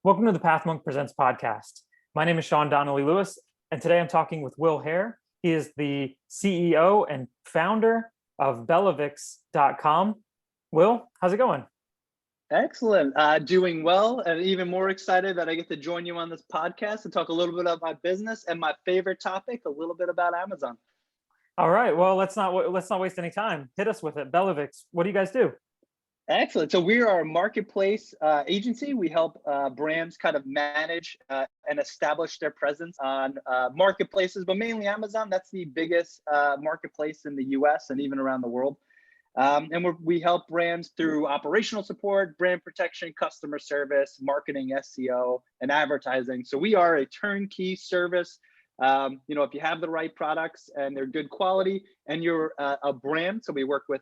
Welcome to the Path Monk Presents podcast. My name is Sean Donnelly Lewis, and today I'm talking with Will Haire. He is the CEO and founder of BellaVix.com. Will, how's it going? Excellent. Doing well, and even more excited that I get to join you on this podcast and talk a little bit about my business and my favorite topic, a little bit about Amazon. All right. Well, let's not waste any time. Hit us with it. BellaVix. What do you guys do? Excellent. So we are a marketplace agency. We help brands kind of manage and establish their presence on marketplaces, but mainly Amazon. That's the biggest marketplace in the US and even around the world. And we help brands through operational support, brand protection, customer service, marketing, SEO, and advertising. So we are a turnkey service. If you have the right products and they're good quality and you're a brand, so we work with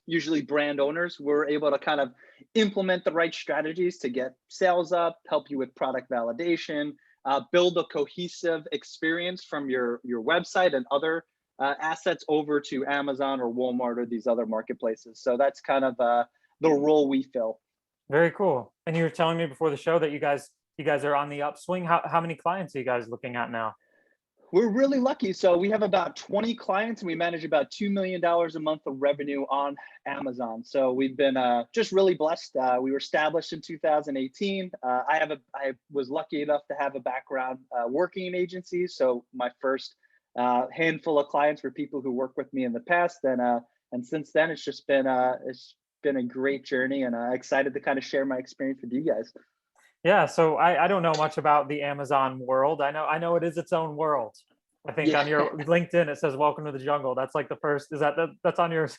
usually brand owners, we're able to kind of implement the right strategies to get sales up, help you with product validation, build a cohesive experience from your website and other assets over to Amazon or Walmart or these other marketplaces. So that's kind of the role we fill. Very cool. And you were telling me before the show that you guys are on the upswing. How many clients are you guys looking at now? We're really lucky. So we have about 20 clients and we manage about $2 million a month of revenue on Amazon. So we've been just really blessed. We were established in 2018. I was lucky enough to have a background working in agencies. So my first handful of clients were people who worked with me in the past. And since then, it's been a great journey, and excited to kind of share my experience with you guys. Yeah, so I don't know much about the Amazon world. I know it is its own world. I think on your LinkedIn it says "Welcome to the Jungle." That's like the first. Is that's on yours?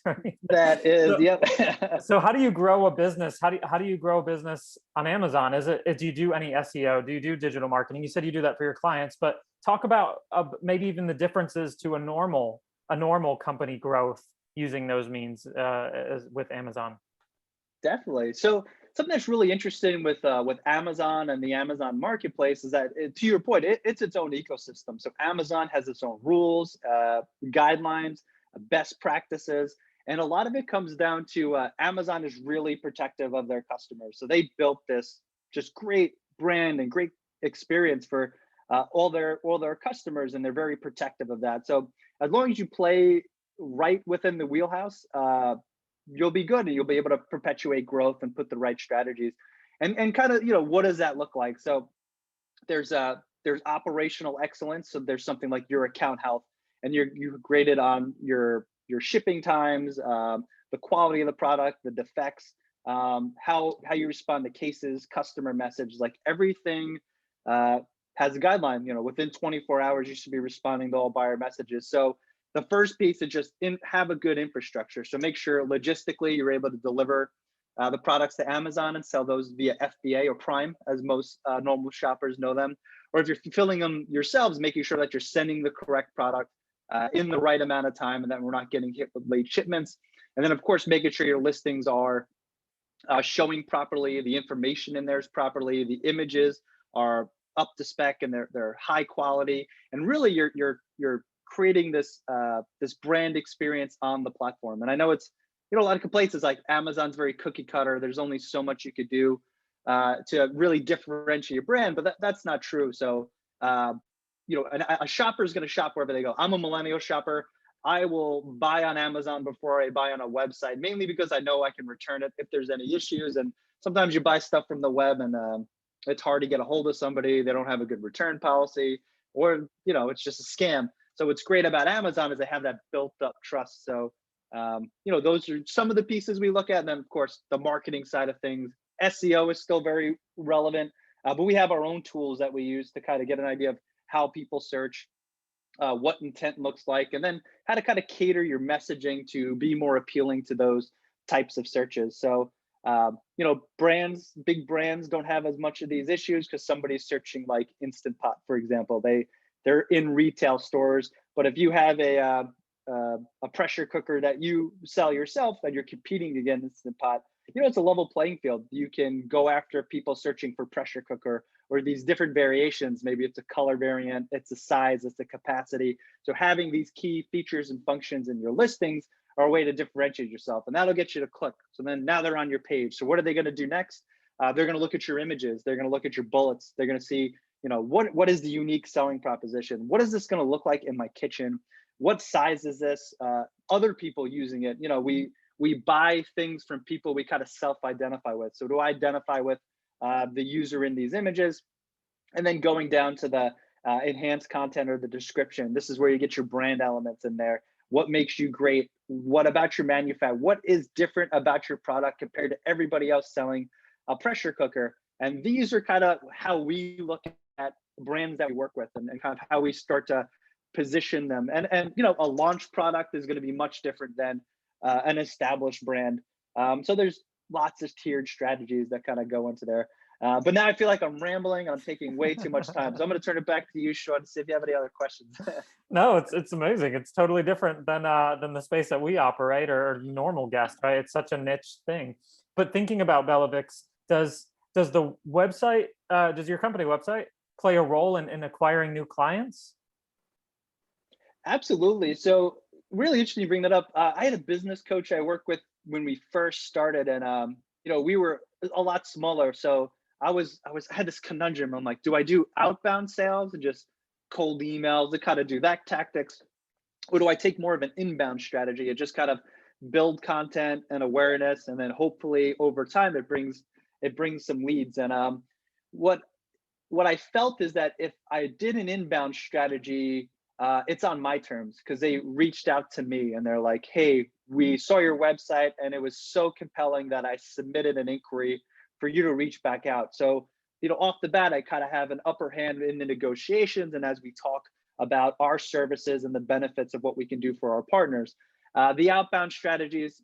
That is, so, yep. So how do you grow a business? How do you grow a business on Amazon? Do you do any SEO? Do you do digital marketing? You said you do that for your clients, but talk about maybe even the differences to a normal company growth using those means with Amazon. Definitely. So something that's really interesting with Amazon and the Amazon marketplace is that, to your point, it's its own ecosystem. So Amazon has its own rules, guidelines, best practices, and a lot of it comes down to Amazon is really protective of their customers. So they built this just great brand and great experience for all their customers, and they're very protective of that. So as long as you play right within the wheelhouse, you'll be good and you'll be able to perpetuate growth and put the right strategies. And kind of, what does that look like? So there's operational excellence. So there's something like your account health, and you graded on your shipping times, the quality of the product, the defects, how you respond to cases, customer message, like everything has a guideline. Within 24 hours, you should be responding to all buyer messages. So the first piece is just have a good infrastructure. So make sure logistically you're able to deliver the products to Amazon and sell those via FBA or Prime, as most normal shoppers know them. Or if you're fulfilling them yourselves, making sure that you're sending the correct product in the right amount of time, and that we're not getting hit with late shipments. And then, of course, making sure your listings are showing properly, the information in there is properly, the images are up to spec and they're high quality, and really you're creating this brand experience on the platform. And I know it's, a lot of complaints is like Amazon's very cookie cutter. There's only so much you could do to really differentiate your brand, but that's not true. So, a shopper is going to shop wherever they go. I'm a millennial shopper. I will buy on Amazon before I buy on a website, mainly because I know I can return it if there's any issues. And sometimes you buy stuff from the web and it's hard to get a hold of somebody. They don't have a good return policy, or, it's just a scam. So what's great about Amazon is they have that built up trust. So, those are some of the pieces we look at. And then, of course, the marketing side of things. SEO is still very relevant, but we have our own tools that we use to kind of get an idea of how people search, what intent looks like, and then how to kind of cater your messaging to be more appealing to those types of searches. So, big brands don't have as much of these issues because somebody's searching like Instant Pot, for example. They're in retail stores, but if you have a pressure cooker that you sell yourself and you're competing against Instant Pot, it's a level playing field. You can go after people searching for pressure cooker or these different variations. Maybe it's a color variant, it's a size, it's a capacity. So having these key features and functions in your listings are a way to differentiate yourself, and that'll get you to click. So then now they're on your page. So what are they going to do next? They're going to look at your images. They're going to look at your bullets. They're going to see, what is the unique selling proposition? What is this going to look like in my kitchen? What size is this? Other people using it. We buy things from people we kind of self-identify with. So to identify with the user in these images, and then going down to the enhanced content or the description. This is where you get your brand elements in there. What makes you great? What about your manufacturer? What is different about your product compared to everybody else selling a pressure cooker? And these are kind of how we look at brands that we work with, and kind of how we start to position them. And a launch product is going to be much different than an established brand. So there's lots of tiered strategies that kind of go into there. But now I feel like I'm rambling and I'm taking way too much time. So I'm going to turn it back to you, Sean, to see if you have any other questions. No, it's amazing. It's totally different than the space that we operate or normal guest, right? It's such a niche thing. But thinking about BellaVix, does the website, does your company website play a role in acquiring new clients? Absolutely. So really interesting you bring that up. I had a business coach I worked with when we first started, and we were a lot smaller. So I had this conundrum. I'm like, do I do outbound sales and just cold emails to kind of do that tactics? Or do I take more of an inbound strategy and just kind of build content and awareness, and then hopefully over time it brings some leads? And what I felt is that if I did an inbound strategy, it's on my terms, because they reached out to me and they're like, hey, we saw your website and it was so compelling that I submitted an inquiry for you to reach back out. So, off the bat, I kind of have an upper hand in the negotiations. And as we talk about our services and the benefits of what we can do for our partners, the outbound strategies,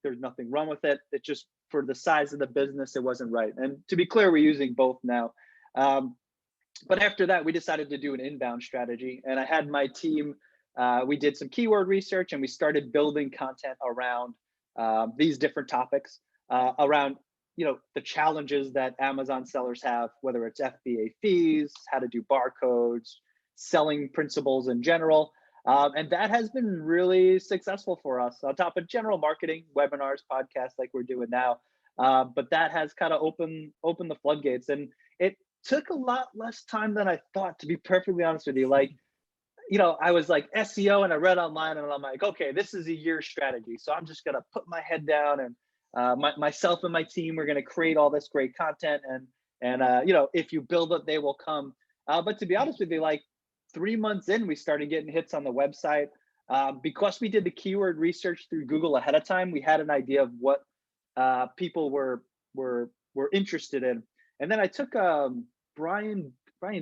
there's nothing wrong with it. It's just for the size of the business, it wasn't right. And to be clear, we're using both now. But after that, we decided to do an inbound strategy, and I had my team. We did some keyword research, and we started building content around these different topics, around the challenges that Amazon sellers have, whether it's FBA fees, how to do barcodes, selling principles in general. And that has been really successful for us, on top of general marketing, webinars, podcasts like we're doing now. But that has kind of opened the floodgates, and it took a lot less time than I thought, to be perfectly honest with you. Like, I was like SEO, and I read online, and I'm like, okay, this is a year strategy. So I'm just gonna put my head down, and myself and my team are gonna create all this great content, and if you build it, they will come. But to be honest with you, like 3 months in, we started getting hits on the website. Because we did the keyword research through Google ahead of time, we had an idea of what people were interested in. And then I took Brian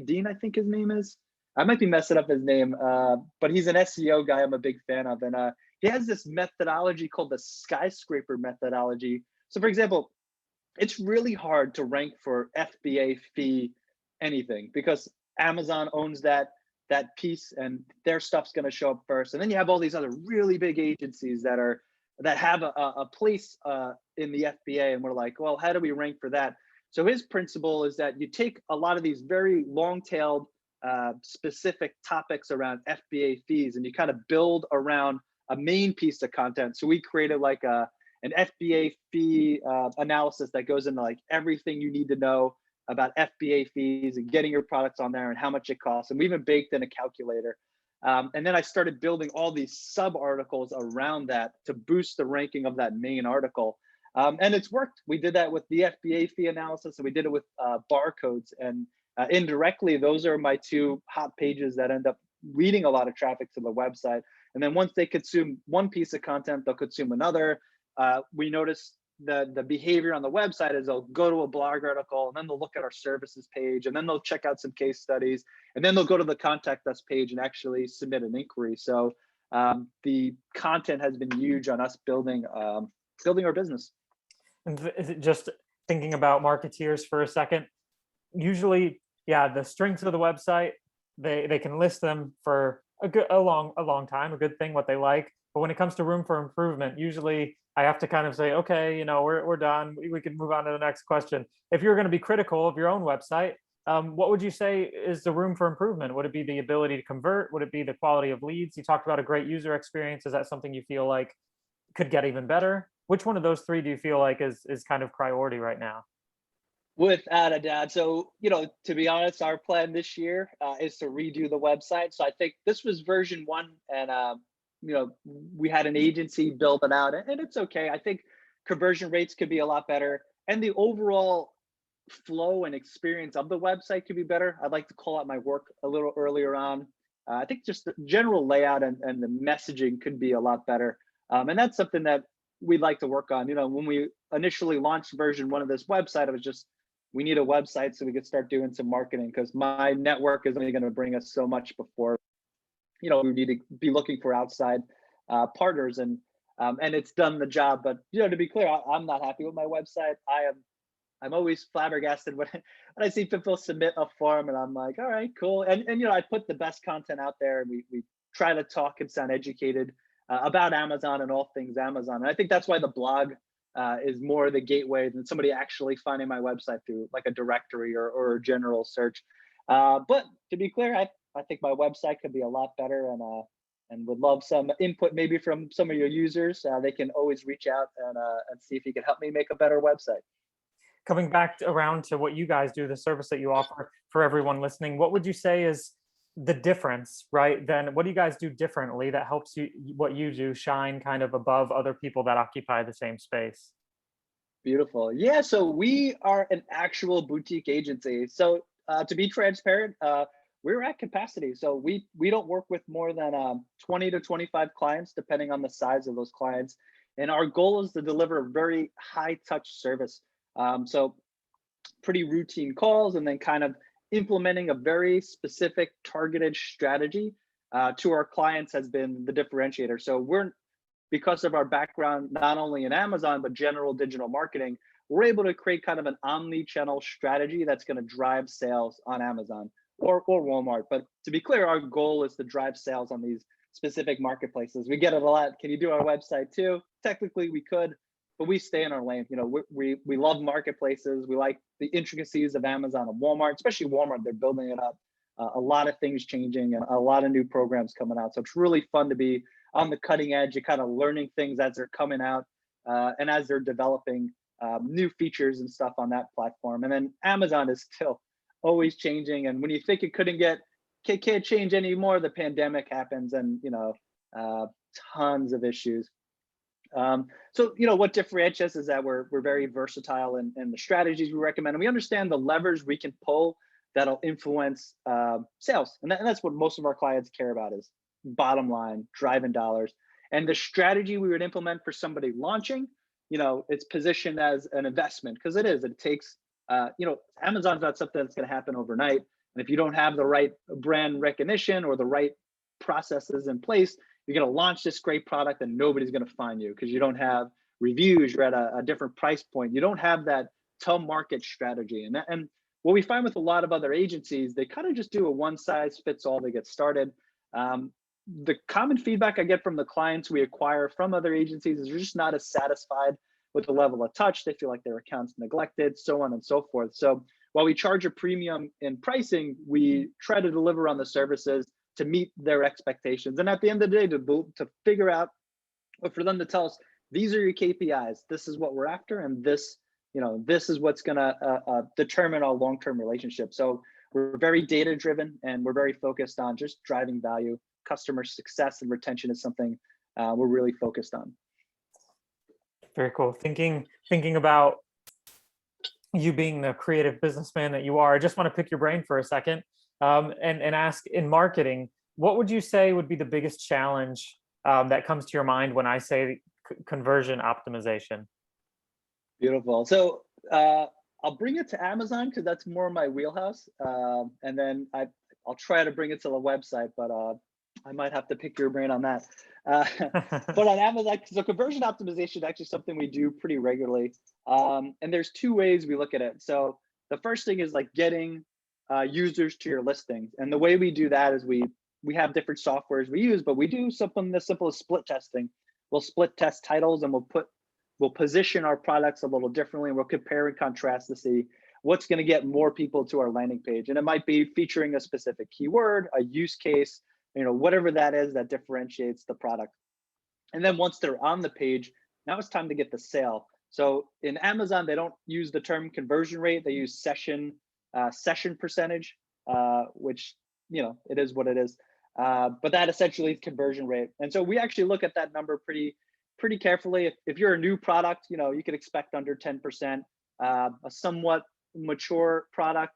Dean, I think his name is. I might be messing up his name, but he's an SEO guy I'm a big fan of. And he has this methodology called the skyscraper methodology. So for example, it's really hard to rank for FBA fee anything, because Amazon owns that piece, and their stuff's going to show up first. And then you have all these other really big agencies that have a place in the FBA, and we're like, well, how do we rank for that? So his principle is that you take a lot of these very long-tailed specific topics around FBA fees, and you kind of build around a main piece of content. So we created like an FBA fee analysis that goes into like everything you need to know about FBA fees and getting your products on there and how much it costs. And we even baked in a calculator. And then I started building all these sub articles around that to boost the ranking of that main article. And it's worked. We did that with the FBA fee analysis, and we did it with barcodes. And indirectly, those are my two hot pages that end up leading a lot of traffic to the website. And then once they consume one piece of content, they'll consume another. We notice the behavior on the website is they'll go to a blog article, and then they'll look at our services page, and then they'll check out some case studies, and then they'll go to the contact us page and actually submit an inquiry. So the content has been huge on us building our business. And is it just thinking about marketeers for a second? Usually, yeah, the strengths of the website, they can list them for a long time, a good thing, what they like. But when it comes to room for improvement, usually I have to kind of say, okay, we're done. We can move on to the next question. If you're going to be critical of your own website, what would you say is the room for improvement? Would it be the ability to convert? Would it be the quality of leads? You talked about a great user experience. Is that something you feel like could get even better? Which one of those three do you feel like is kind of priority right now? Without a doubt. So, to be honest, our plan this year is to redo the website. So I think this was version one, and we had an agency build it out, and it's okay. I think conversion rates could be a lot better, and the overall flow and experience of the website could be better. I'd like to call out my work a little earlier on. I think just the general layout and the messaging could be a lot better, and that's something that we'd like to work on. When we initially launched version one of this website, it was just we need a website so we could start doing some marketing because my network is only going to bring us so much before we need to be looking for outside partners and it's done the job. But to be clear, I'm not happy with my website. I'm always flabbergasted when I see people submit a form and I'm like, all right, cool. And I put the best content out there and we try to talk and sound educated about Amazon and all things Amazon. And I think that's why the blog is more the gateway than somebody actually finding my website through like a directory or a general search. But to be clear, I think my website could be a lot better and would love some input maybe from some of your users. They can always reach out and see if you can help me make a better website. Coming back around to what you guys do, the service that you offer for everyone listening, what would you say is the difference, right? Then what do you guys do differently that helps you, what you do, shine kind of above other people that occupy the same space? Beautiful. Yeah, so we are an actual boutique agency. So to be transparent, we're at capacity. So we don't work with more than 20 to 25 clients, depending on the size of those clients. And our goal is to deliver a very high touch service. So pretty routine calls and then kind of implementing a very specific targeted strategy to our clients has been the differentiator. So because of our background, not only in Amazon, but general digital marketing, we're able to create kind of an omni-channel strategy that's going to drive sales on Amazon or Walmart. But to be clear, our goal is to drive sales on these specific marketplaces. We get it a lot. Can you do our website too? Technically, we could, but we stay in our lane. We love marketplaces. We like the intricacies of Amazon and Walmart, especially Walmart. They're building it up. A lot of things changing and a lot of new programs coming out. So it's really fun to be on the cutting edge. You're kind of learning things as they're coming out and as they're developing new features and stuff on that platform. And then Amazon is still always changing. And when you think it can't change anymore, the pandemic happens and tons of issues. So what differentiates us is that we're very versatile in the strategies we recommend, and we understand the levers we can pull that'll influence sales, and that's what most of our clients care about is bottom line, driving dollars. And the strategy we would implement for somebody launching, it's positioned as an investment because it takes Amazon's not something that's going to happen overnight, and if you don't have the right brand recognition or the right processes in place, you're going to launch this great product and nobody's going to find you because you don't have reviews, you're at a different price point, you don't have that to market strategy. And what we find with a lot of other agencies, they kind of just do a one size fits all to get started. The common feedback I get from the clients we acquire from other agencies is they're just not as satisfied with the level of touch. They feel like their account's neglected, so on and so forth. So while we charge a premium in pricing, we try to deliver on the services to meet their expectations. And at the end of the day, to figure out, or for them to tell us, these are your KPIs, this is what we're after, and this is what's gonna determine our long-term relationship. So we're very data-driven and we're very focused on just driving value. Customer success and retention is something we're really focused on. Very cool. Thinking about you being the creative businessman that you are, I just want to pick your brain for a second and ask, in marketing, what would you say would be the biggest challenge that comes to your mind when I say conversion optimization? Beautiful. So I'll bring it to Amazon because that's more my wheelhouse, and then I'll try to bring it to the website, but I might have to pick your brain on that. But on Amazon, so conversion optimization is actually something we do pretty regularly. And there's two ways we look at it. So the first thing is like getting users to your listings. And the way we do that is we have different softwares we use, but we do something as simple as split testing. We'll split test titles and we'll position our products a little differently. And we'll compare and contrast to see what's going to get more people to our landing page. And it might be featuring a specific keyword, a use case, whatever that is that differentiates the product. And then once they're on the page, now it's time to get the sale. So in Amazon, they don't use the term conversion rate; they use session percentage, which it is what it is. But that essentially is conversion rate, and so we actually look at that number pretty carefully. If you're a new product, you could expect under 10%. A somewhat mature product,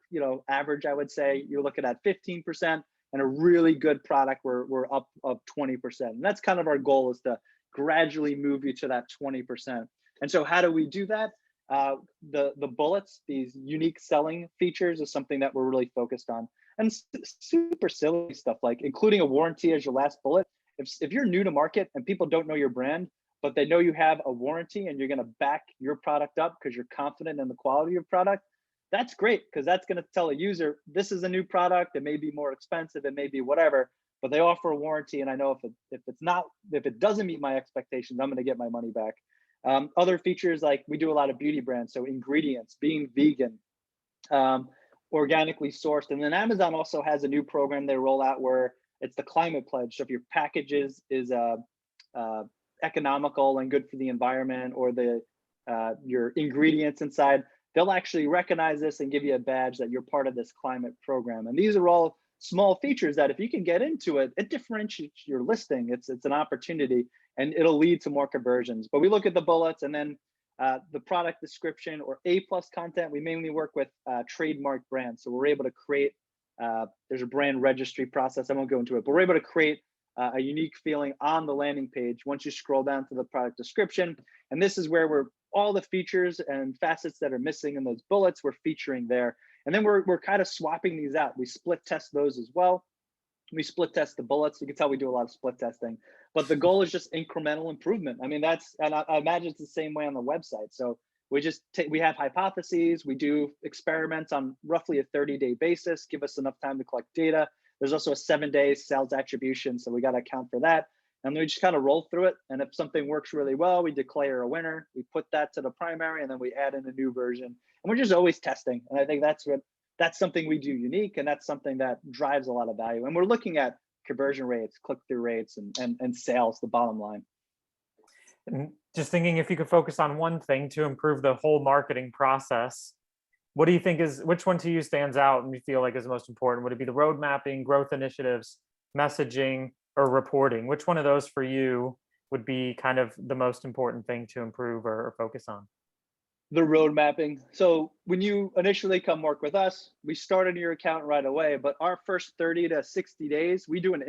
average, I would say you're looking at 15%, and a really good product, we're up of 20%. And that's kind of our goal, is to gradually move you to that 20%. And so how do we do that? The bullets, these unique selling features, is something that we're really focused on. And super silly stuff like including a warranty as your last bullet. If you're new to market and people don't know your brand, but they know you have a warranty and you're going to back your product up because you're confident in the quality of your product, that's great, because that's going to tell a user this is a new product. It may be more expensive, it may be whatever, but they offer a warranty, and I know if it doesn't meet my expectations, I'm going to get my money back. Other features, like we do a lot of beauty brands, so ingredients, being vegan, organically sourced. And then Amazon also has a new program they roll out where it's the climate pledge. So if your package is economical and good for the environment, or your ingredients inside, they'll actually recognize this and give you a badge that you're part of this climate program. And these are all small features that if you can get into it, it differentiates your listing. It's an opportunity, and it'll lead to more conversions. But we look at the bullets, and then the product description or A+ content. We mainly work with trademark brands, so we're able to create. There's a brand registry process. I won't go into it, but we're able to create a unique feeling on the landing page once you scroll down to the product description. And this is where all the features and facets that are missing in those bullets, we're featuring there. And then we're kind of swapping these out. We split test those as well. We split test the bullets. You can tell we do a lot of split testing, but the goal is just incremental improvement. I mean, and I imagine it's the same way on the website. So we have hypotheses. We do experiments on roughly a 30-day basis, give us enough time to collect data. There's also a 7-day sales attribution, so we got to account for that. And we just kind of roll through it. And if something works really well, we declare a winner. We put that to the primary, and then we add in a new version. And we're just always testing. And I think that's something we do unique, and that's something that drives a lot of value. And we're looking at conversion rates, click-through rates, and sales, the bottom line. And just thinking, if you could focus on one thing to improve the whole marketing process, what do you think which one to you stands out and you feel like is most important? Would it be the road mapping, growth initiatives, messaging, or reporting? Which one of those for you would be kind of the most important thing to improve or focus on? The road mapping. So when you initially come work with us, we start on your account right away, but our first 30 to 60 days, we do an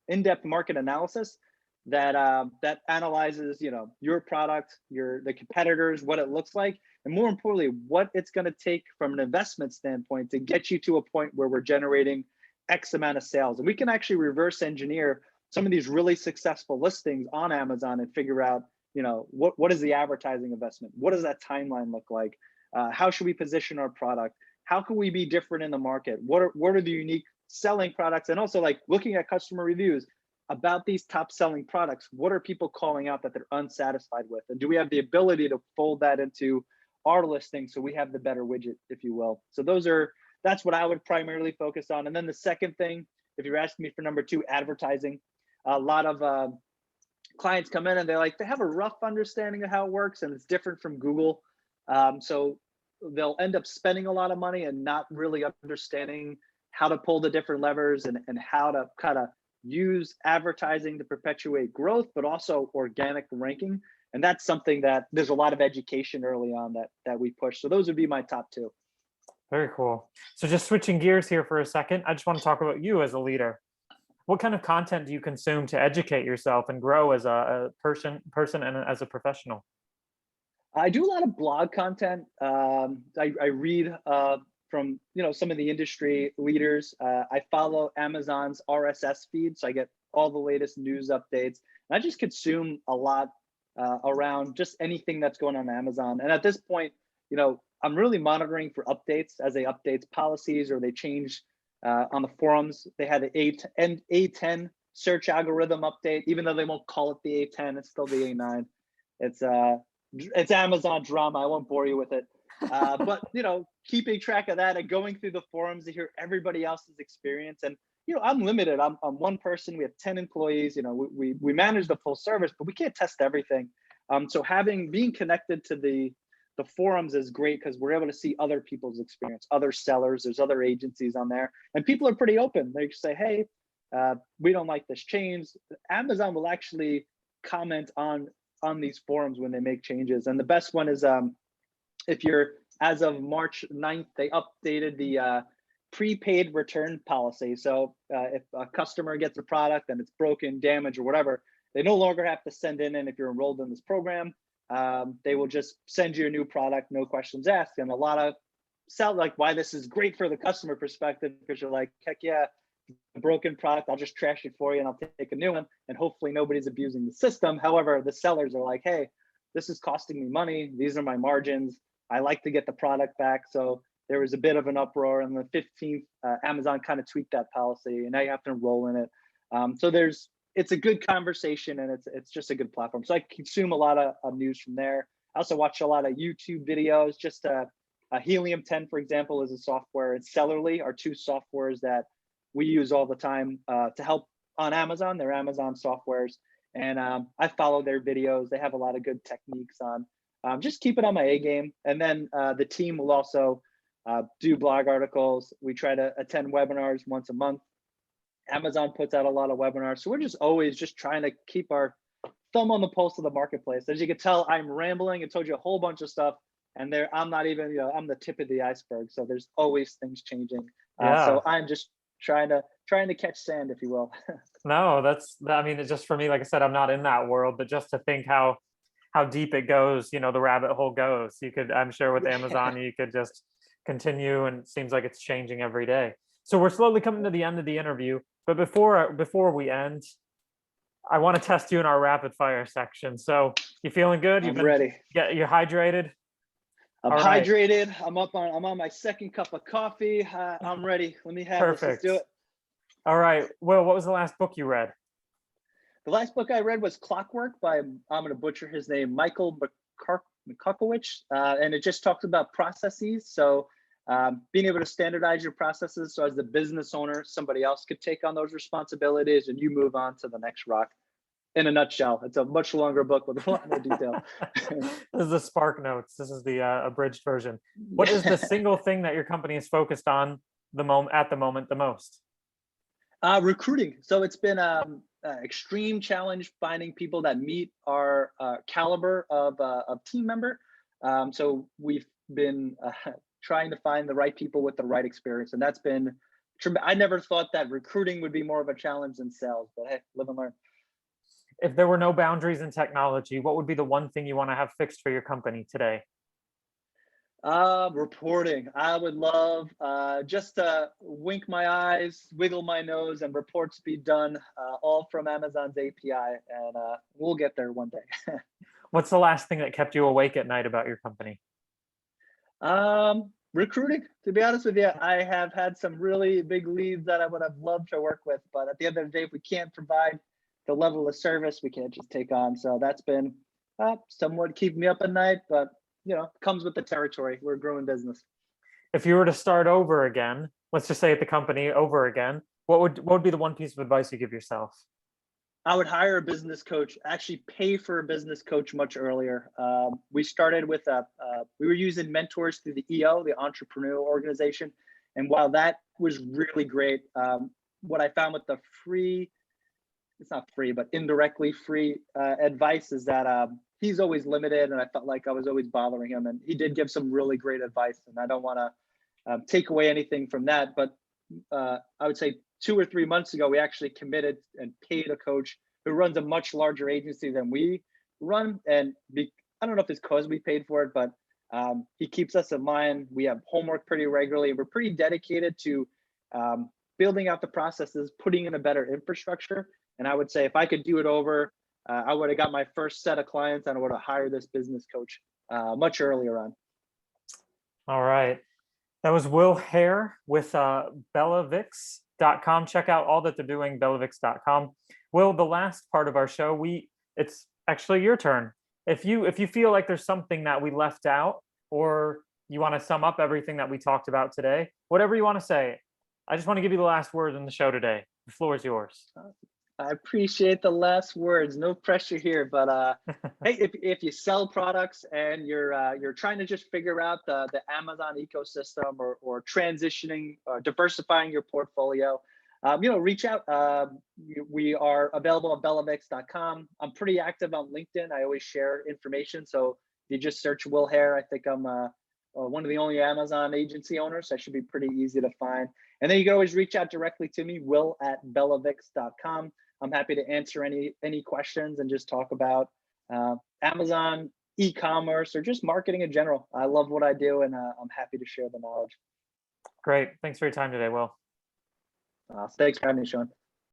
in-depth market analysis that analyzes, your product, the competitors, what it looks like, and more importantly, what it's going to take from an investment standpoint to get you to a point where we're generating X amount of sales. And we can actually reverse engineer some of these really successful listings on Amazon and figure out, what is the advertising investment? What does that timeline look like? How should we position our product? How can we be different in the market? What are the unique selling products? And also, like, looking at customer reviews about these top selling products. What are people calling out that they're unsatisfied with? And do we have the ability to fold that into our listing so we have the better widget, if you will? So that's what I would primarily focus on. And then the second thing, if you're asking me for number 2, advertising. A lot of clients come in and they have a rough understanding of how it works, and it's different from Google. So they'll end up spending a lot of money and not really understanding how to pull the different levers and how to kind of use advertising to perpetuate growth, but also organic ranking. And that's something that there's a lot of education early on that we push. So those would be my top 2. Very cool. So just switching gears here for a second, I just want to talk about you as a leader. What kind of content do you consume to educate yourself and grow as a person and as a professional? I do a lot of blog content. I read from some of the industry leaders. I follow Amazon's RSS feed, so I get all the latest news updates. And I just consume a lot around just anything that's going on Amazon. And at this point, I'm really monitoring for updates as they update policies or they change on the forums. They had an A10 search algorithm update, even though they won't call it the A10, it's still the A9. It's Amazon drama. I won't bore you with it. But keeping track of that and going through the forums to hear everybody else's experience. And I'm limited. I'm one person. We have 10 employees. We manage the full service, but we can't test everything. So being connected to the forums is great because we're able to see other people's experience, other sellers, there's other agencies on there, and people are pretty open. They say, hey, we don't like this change. Amazon will actually comment on these forums when they make changes. And the best one is if you're, as of March 9th, they updated the prepaid return policy. So if a customer gets a product and it's broken, damaged, or whatever, they no longer have to send in, and if you're enrolled in this program, they will just send you a new product, no questions asked. And a lot of sound like why this is great for the customer perspective, because you're like, heck yeah, a broken product, I'll just trash it for you and I'll take a new one, and hopefully nobody's abusing the system. However, the sellers are like, hey, this is costing me money, these are my margins, I like to get the product back. So there was a bit of an uproar. On the 15th, Amazon kind of tweaked that policy, and now you have to enroll in it. So it's a good conversation, and it's just a good platform. So I consume a lot of news from there. I also watch a lot of YouTube videos. Just Helium 10, for example, is a software, and Sellerly are two softwares that we use all the time to help on Amazon. They're Amazon softwares, and I follow their videos. They have a lot of good techniques on just keep it on my A game. And then the team will also do blog articles. We try to attend webinars once a month. Amazon puts out a lot of webinars. So we're just always just trying to keep our thumb on the pulse of the marketplace. As you can tell, I'm rambling and told you a whole bunch of stuff. And I'm not even, I'm the tip of the iceberg. So there's always things changing. So I'm just trying to catch sand, if you will. No, I mean, it's just for me, like I said, I'm not in that world, but just to think how deep it goes, the rabbit hole goes. I'm sure with Amazon, you could just continue, and it seems like it's changing every day. So we're slowly coming to the end of the interview, but before we end, I want to test you in our rapid fire section. So you feeling good? I'm ready. Yeah, you're hydrated? I'm hydrated. I'm on my second cup of coffee. I'm ready. Let me have Perfect. this. Let's do it. All right. Will, what was the last book you read? The last book I read was Clockwork by, I'm going to butcher his name, Michael Mikakowicz, and it just talks about processes. So being able to standardize your processes, so as the business owner, somebody else could take on those responsibilities and you move on to the next rock. In a nutshell, it's a much longer book with a lot more detail. This is the Spark Notes. This is the abridged version. What is the single thing that your company is focused on at the moment the most? Recruiting. So it's been an extreme challenge finding people that meet our caliber of team member. So we've been trying to find the right people with the right experience, and that's been. I never thought that recruiting would be more of a challenge than sales, but hey, live and learn. If there were no boundaries in technology, what would be the one thing you want to have fixed for your company today? Reporting. I would love just to wink my eyes, wiggle my nose, and reports be done all from Amazon's API, and we'll get there one day. What's the last thing that kept you awake at night about your company? Recruiting. To be honest with you, I have had some really big leads that I would have loved to work with, but at the end of the day, if we can't provide the level of service, we can't just take on. So that's been somewhat keeping me up at night, but comes with the territory. We're a growing business. If you were to start over again, let's just say at the company over again, what would be the one piece of advice you give yourself? I would hire a business coach, actually pay for a business coach much earlier. We started with we were using mentors through the EO, the Entrepreneur Organization. And while that was really great, what I found with the free, it's not free, but indirectly free advice is that he's always limited, and I felt like I was always bothering him. And he did give some really great advice, and I don't want to take away anything from that. But I would say 2 or 3 months ago, we actually committed and paid a coach who runs a much larger agency than we run. And I don't know if it's because we paid for it, but he keeps us in mind. We have homework pretty regularly. We're pretty dedicated to building out the processes, putting in a better infrastructure. And I would say if I could do it over, I would have got my first set of clients and I would have hired this business coach much earlier on. All right. That was Will Haire with BellaVix.com. Check out all that they're doing, BellaVix.com. Will, the last part of our show, it's actually your turn. If you feel like there's something that we left out, or you want to sum up everything that we talked about today, whatever you want to say, I just want to give you the last word in the show today. The floor is yours. I appreciate the last words. No pressure here, but hey, if you sell products and you're trying to just figure out the Amazon ecosystem, or transitioning or diversifying your portfolio, reach out. We are available at BellaVix.com. I'm pretty active on LinkedIn. I always share information. So if you just search Will Haire, I think I'm one of the only Amazon agency owners. So I should be pretty easy to find. And then you can always reach out directly to me, will@BellaVix.com. I'm happy to answer any questions and just talk about Amazon, e-commerce, or just marketing in general. I love what I do, and I'm happy to share the knowledge. Great. Thanks for your time today, Will. Thanks for having me, Sean.